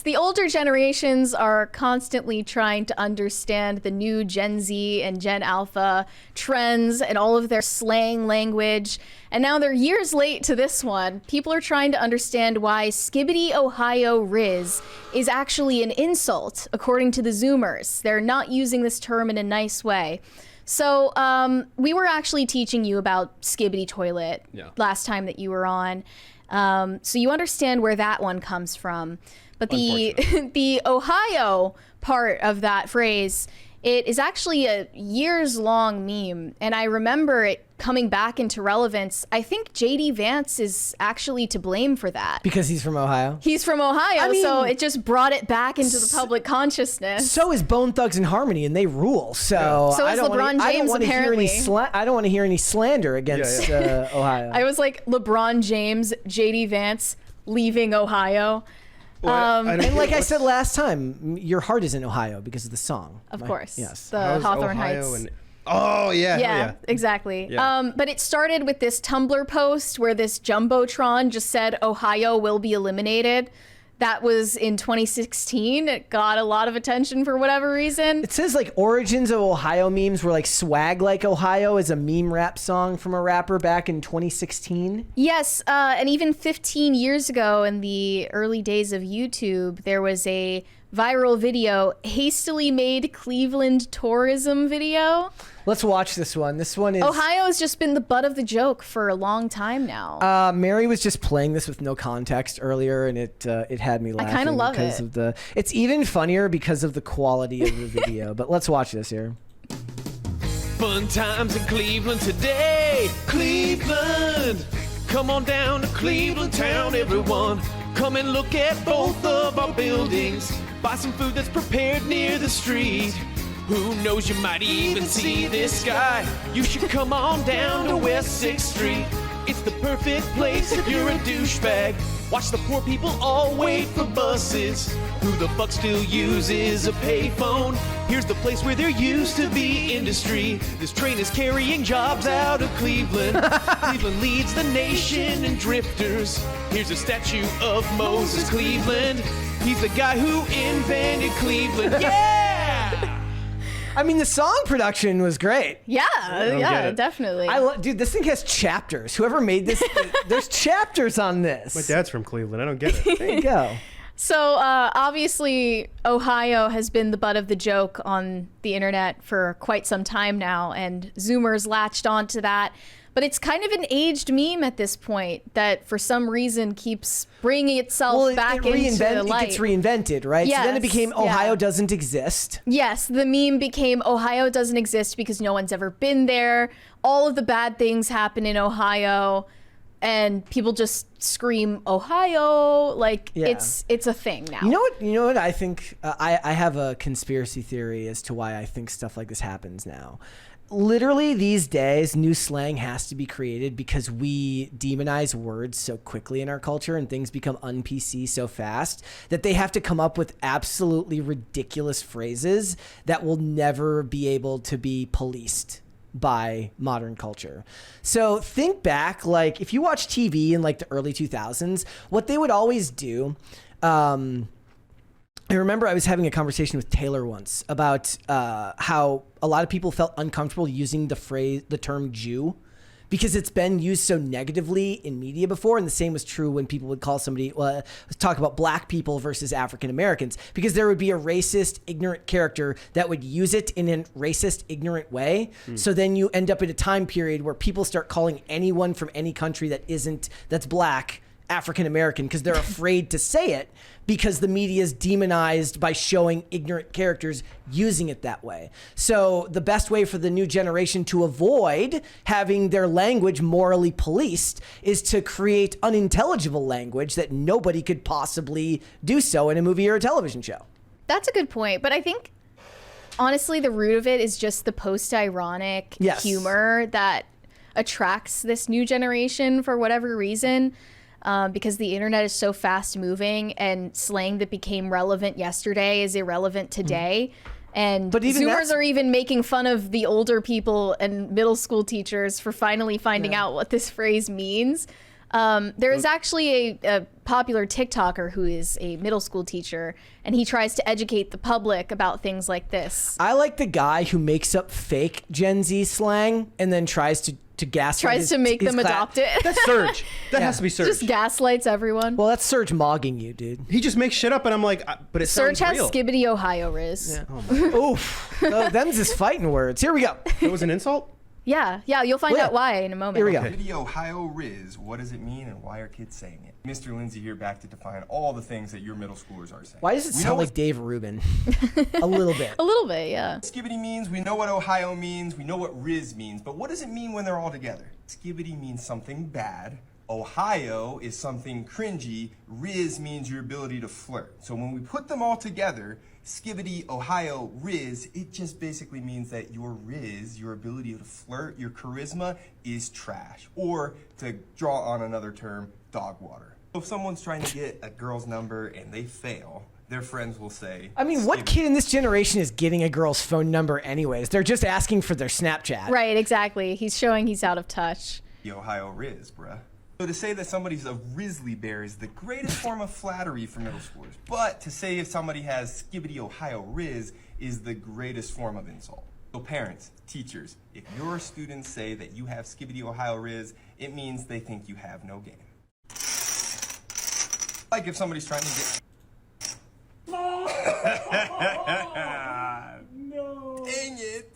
the older generations are constantly trying to understand the new Gen Z and Gen Alpha trends and all of their slang language. And now they're years late to this one. People are trying to understand why Skibbity Ohio Riz is actually an insult, according to the Zoomers. They're not using this term in a nice way. So we were actually teaching you about Skibbity Toilet last time that you were on. So you understand where that one comes from. But the Ohio part of that phrase, it is actually a years-long meme. And I remember it coming back into relevance. I think J.D. Vance is actually to blame for that. Because he's from Ohio? He's from Ohio, so it just brought it back into the public consciousness. So is Bone Thugs and Harmony, and they rule. So is LeBron James, apparently. I don't want to hear any slander against Ohio. I was like, LeBron James, J.D. Vance, leaving Ohio. And like I said last time, your heart is in Ohio because of the song. Of course. Yes. The Hawthorne Heights. Yeah, exactly. Yeah. But it started with this Tumblr post where this Jumbotron just said, Ohio will be eliminated. That was in 2016. It got a lot of attention for whatever reason. It says like origins of Ohio memes were like Swag Like Ohio is a meme rap song from a rapper back in 2016. Yes, and even 15 years ago in the early days of YouTube, there was a viral video, hastily made Cleveland tourism video. Let's watch this one. This one is... Ohio has just been the butt of the joke for a long time now. Mary was just playing this with no context earlier, and it had me laughing. I kind of love because it. Of it's even funnier because of the quality of the video. But let's watch this here. Fun times in Cleveland today. Cleveland. Come on down to Cleveland town, everyone. Come and look at both of our buildings. Buy some food that's prepared near the street. Who knows, you might even see this guy. You should come on down to West 6th Street. It's the perfect place if you're a douchebag. Watch the poor people all wait for buses. Who the fuck still uses a payphone? Here's the place where there used to be industry. This train is carrying jobs out of Cleveland. Cleveland leads the nation in drifters. Here's a statue of Moses Cleveland. He's the guy who invented Cleveland. Yeah! I mean, the song production was great. Yeah, definitely. Dude, this thing has chapters. Whoever made this, there's chapters on this. My dad's from Cleveland. I don't get it. There you go. So obviously, Ohio has been the butt of the joke on the internet for quite some time now, and Zoomers latched onto that. But it's kind of an aged meme at this point that for some reason keeps bringing itself back into light. It gets reinvented, right? Yes, so then it became Ohio doesn't exist. Yes, the meme became Ohio doesn't exist because no one's ever been there. All of the bad things happen in Ohio. And people just scream Ohio, like it's a thing now. You know what I think? I have a conspiracy theory as to why I think stuff like this happens now. Literally these days, new slang has to be created because we demonize words so quickly in our culture and things become un-PC so fast that they have to come up with absolutely ridiculous phrases that will never be able to be policed by modern culture. So think back, like if you watch TV in like the early 2000s, what they would always do, I remember I was having a conversation with Taylor once about how a lot of people felt uncomfortable using the term Jew because it's been used so negatively in media before. And the same was true when people would call somebody, let's talk about black people versus African Americans, because there would be a racist, ignorant character that would use it in a racist, ignorant way. So then you end up in a time period where people start calling anyone from any country that's black African American because they're afraid to say it because the media is demonized by showing ignorant characters using it that way. So the best way for the new generation to avoid having their language morally policed is to create unintelligible language that nobody could possibly do so in a movie or a television show. That's a good point, but I think honestly the root of it is just the post-ironic humor that attracts this new generation for whatever reason. Because the internet is so fast moving and slang that became relevant yesterday is irrelevant today. And Zoomers are even making fun of the older people and middle school teachers for finally finding out what this phrase means. There is actually a popular TikToker who is a middle school teacher, and he tries to educate the public about things like this. I like the guy who makes up fake Gen Z slang and then tries to gaslight Tries to make them adopt it. That's Surge. That has to be Surge. Just gaslights everyone. Well, that's Serge mogging you, dude. He just makes shit up, and I'm like, but it Surge sounds has real. Skibbity Ohio Riz. Oof. Them's just fighting words. Here we go. It was an insult? Yeah, you'll find Well, out why in a moment. Here we go. Skibbity Ohio Riz, what does it mean and why are kids saying it? Mr. Lindsay here back to define all the things that your middle schoolers are saying. Why does it We sound know like Dave Rubin? A little bit. A little bit, yeah. what Skibbity means, we know what Ohio means, we know what Riz means, but what does it mean when they're all together? Skibbity means something bad. Ohio is something cringy. Riz means your ability to flirt. So when we put them all together, Skibbity, Ohio, Riz, it just basically means that your Riz, your ability to flirt, your charisma is trash. Or to draw on another term, dog water. If someone's trying to get a girl's number and they fail, their friends will say, I mean, what "Skibbity." kid in this generation is getting a girl's phone number anyways? They're just asking for their Snapchat. Right, exactly. He's showing he's out of touch. The Ohio Riz, bruh. So to say that somebody's a Risley Bear is the greatest form of flattery for middle schoolers. But to say if somebody has Skibbity Ohio Riz is the greatest form of insult. So parents, teachers, if your students say that you have Skibbity Ohio Riz, it means they think you have no game. Like if somebody's trying to get... No! Dang it!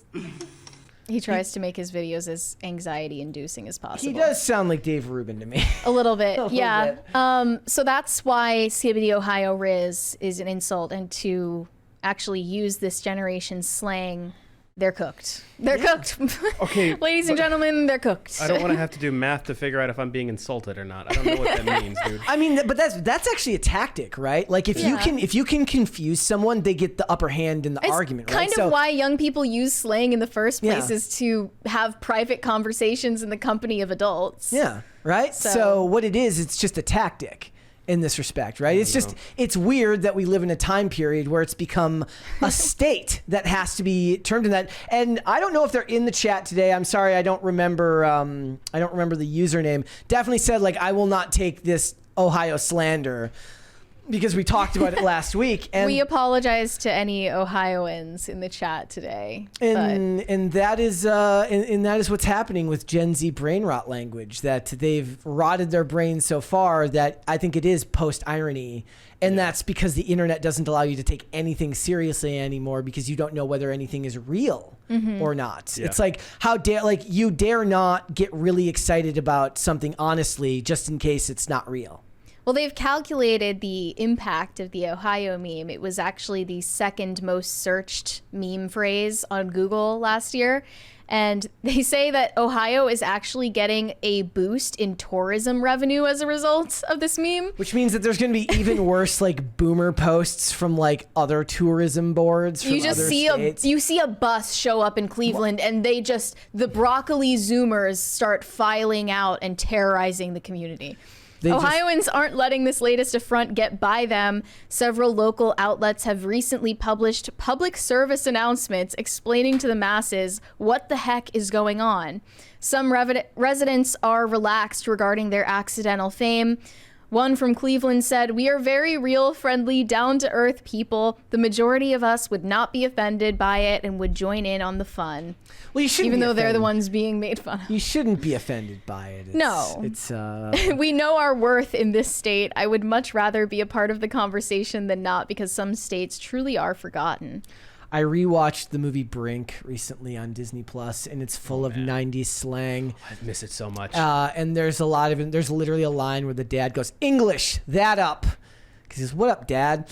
He tries to make his videos as anxiety-inducing as possible. He does sound like Dave Rubin to me. A little bit, yeah. bit. So that's why Skibbity Ohio Riz is an insult, and to actually use this generation's slang, they're cooked. They're cooked. Okay, Ladies and gentlemen, they're cooked. I don't want to have to do math to figure out if I'm being insulted or not. I don't know what that means, dude. I mean, but that's actually a tactic, right? Like if you can confuse someone, they get the upper hand in the It's argument, right? kind of why young people use slang in the first place Yeah. is to have private conversations in the company of adults. Yeah, right? So So- what it is, it's just a tactic in this respect, right? It's just, it's weird that we live in a time period where it's become a state that has to be termed in that. And I don't know if they're in the chat today. I'm sorry, I don't remember the username. Definitely said like, I will not take this Ohio slander, because we talked about it last week. And We apologize to any Ohioans in the chat today. and that is what's happening with Gen Z brain rot language, that they've rotted their brains so far that I think it is post irony, and that's because the internet doesn't allow you to take anything seriously anymore because you don't know whether anything is real or not. Yeah. It's like you dare not get really excited about something honestly just in case it's not real. Well, they've calculated the impact of the Ohio meme. It was actually the second most searched meme phrase on Google last year. And they say that Ohio is actually getting a boost in tourism revenue as a result of this meme. Which means that there's going to be even worse like boomer posts from like other tourism boards from You just other see states. a bus show up in Cleveland, and the broccoli Zoomers start filing out and terrorizing the community. They just- Ohioans aren't letting this latest affront get by them. Several local outlets have recently published public service announcements explaining to the masses what the heck is going on. Some residents are relaxed regarding their accidental fame. One from Cleveland said, "We are very real, friendly, down-to-earth people. The majority of us would not be offended by it and would join in on the fun." Well, you shouldn't Even be though they're the offended. ones being made fun of. You shouldn't be offended by it. No. It's We know our worth in this state. I would much rather be a part of the conversation than not, because some states truly are forgotten. I rewatched the movie Brink recently on Disney Plus, and it's full of 90s slang. I miss it so much. And there's a lot of it. There's literally a line where the dad goes, "English, that up." Because he says, "What up, Dad?"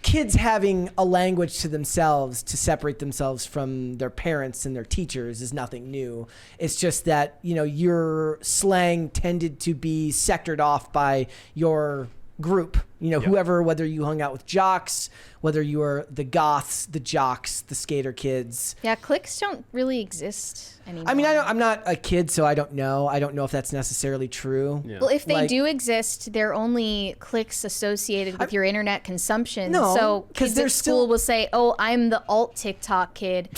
Kids having a language to themselves to separate themselves from their parents and their teachers is nothing new. It's just that, your slang tended to be sectored off by your group, whoever, whether you hung out with jocks, whether you were the goths, the jocks, the skater kids. Yeah, cliques don't really exist anymore. I mean, I'm not a kid, so I don't know. I don't know if that's necessarily true. Yeah. Well, if they Like- do exist, they're only cliques associated with your internet consumption. No, so 'cause kids they're at school still- will say, "Oh, I'm the alt TikTok kid."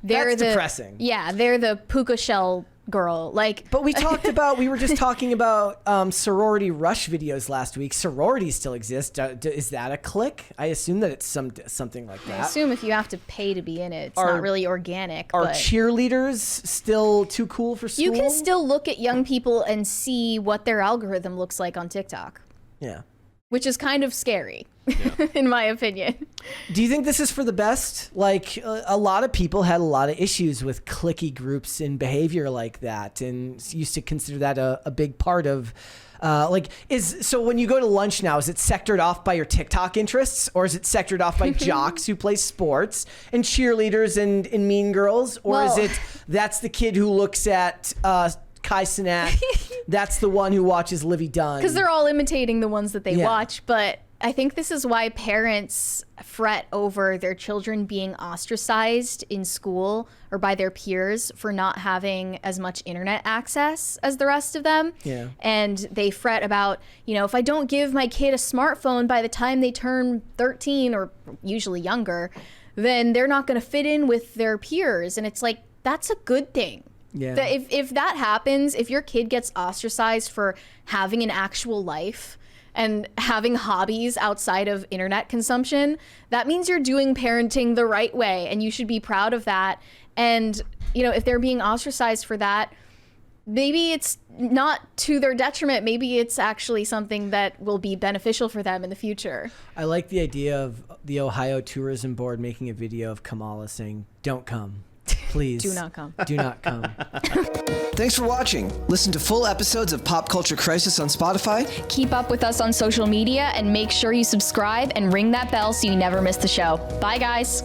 They're That's depressing. Yeah, they're the puka shell girl. Like, But we were just talking about sorority rush videos last week. Sororities still exist. Is that a clique? I assume that it's something like I that. assume if you have to pay to be in it, it's not really organic. Are but cheerleaders still too cool for school? you can still look at young people and see what their algorithm looks like on TikTok, Yeah. which is kind of scary, in my opinion. Do you think this is for the best? Like, a lot of people had a lot of issues with cliquey groups and behavior like that, and used to consider that a big part of, so when you go to lunch now, is it sectored off by your TikTok interests, or is it sectored off by jocks who play sports and cheerleaders and mean girls, or is Well- it that's the kid who looks at Kai Cenat, that's the one who watches Livy Dunn? Because they're all imitating the ones that they Yeah. watch. But I think this is why parents fret over their children being ostracized in school or by their peers for not having as much internet access as the rest of them. Yeah. And they fret about, if I don't give my kid a smartphone by the time they turn 13 or usually younger, then they're not going to fit in with their peers. And it's like, that's a good thing. Yeah. That if that happens, if your kid gets ostracized for having an actual life and having hobbies outside of internet consumption, that means you're doing parenting the right way, and you should be proud of that. And, if they're being ostracized for that, maybe it's not to their detriment. Maybe it's actually something that will be beneficial for them in the future. I like the idea of the Ohio Tourism Board making a video of Kamala saying, "Don't come. Please. Do not come." Do not come." Thanks for watching. Listen to full episodes of Pop Culture Crisis on Spotify. Keep up with us on social media and make sure you subscribe and ring that bell so you never miss the show. Bye, guys.